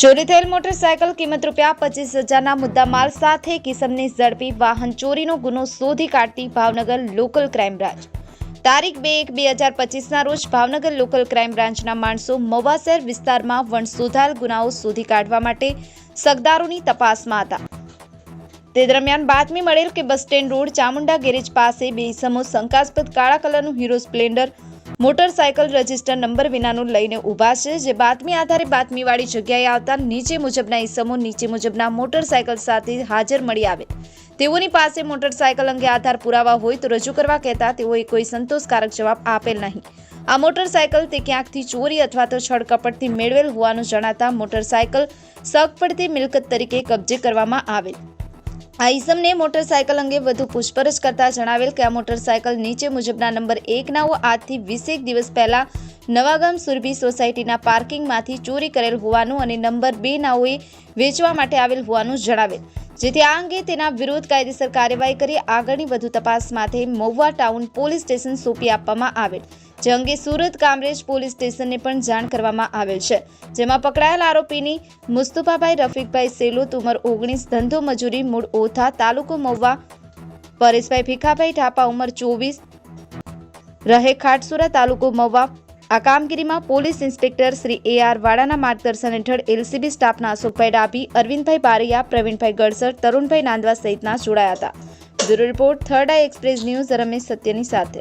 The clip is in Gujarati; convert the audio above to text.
ચોરી થયેલ મોટરસાયકલ કિંમત ₹25,000ના મુદ્દામાલ સાથે કિસમને ઝડપી વાહન ચોરીનો ગુનો શોધી કાઢતી ભાવનગર લોકલ ક્રાઇમ બ્રાન્ચ। તારીખ 2/1/2025ના રોજ ભાવનગર લોકલ ક્રાઇમ બ્રાન્ચના માણસો મહુવા શહેર વિસ્તારમાં વણશોધાયેલ ગુનાઓ શોધી કાઢવા માટે સગદારોની તપાસમાં હતા। તે દરમિયાન બાતમી મળેલ કે bus stand road Chamunda garage પાસે બે ઇસમો શંકાસ્પદ કાળા કલરનું hero Splendor motorcycle register number વિનાનું લઈને ઊભા છે। જે બાતમી આધારે બાતમીવાળી જગ્યાએ આવતા નીચે મુજબના ઇસમો નીચે મુજબના મોટરસાયકલ સાથે હાજર મળી આવે। તેઓની પાસે મોટરસાયકલ અંગે આધાર પુરાવા હોય તો રજૂ કરવા કહેતા તેઓએ કોઈ સંતોષકારક જવાબ આપેલ નહીં। આ મોટરસાયકલ તે ક્યાંકથી ચોરી અથવા તો છળકપટથી મેળવેલ હોવાનું જણાતા મોટરસાયકલ શક પડતી મિલકત તરીકે કબજે કરવામાં આવેલ। આ ઇસમને મોટરસાયકલ અંગે વધુ પૂછપરછ કરતા જણાવેલ કે આ મોટરસાયકલ નીચે મુજબના નંબર 1 નાઓ આજથી 20 દિવસ પહેલા નવાગામ સુરભી સોસાયટીના પાર્કિંગમાંથી ચોરી કરેલ હોવાનું અને નંબર 2 નાઓએ વેચવા માટે આવેલ હોવાનું જણાવેલ। જેથી આ અંગે તેના વિરુદ્ધ કાયદેસર કાર્યવાહી કરી આગળની વધુ તપાસ માટે મહુવા ટાઉન પોલીસ સ્ટેશન સોંપી આપવામાં આવેલ। જે અંગે સુરત કામરેજ પોલીસ સ્ટેશનને પણ જાણ કરવામાં આવેલ છે। જેમાં પકડાયેલ આરોપીની મુસ્તુફાભાઈ રફીકભાઈ સેલોત ઉંમર 19 ધંધો મજૂરી મૂળ ઓથા તાલુકો મહુવા, પરેશભાઈ ભીખાભાઈ ઠાપા ઉંમર 24 રહે ખાટસુરા તાલુકો મહુવા। આ કામગીરીમાં પોલીસ ઇન્સ્પેક્ટર શ્રી AR વાડાના માર્ગદર્શન હેઠળ LCB સ્ટાફના અશોકભાઈ ડાભી, અરવિંદભાઈ બારૈયા, પ્રવીણભાઈ ગડસર, તરુણભાઈ નાંદવા સહિતના જોડાયા હતા। બ્યુરો રિપોર્ટ, થર્ડ આઈ એક્સપ્રેસ ન્યૂઝ, રમેશ સત્યની સાથે।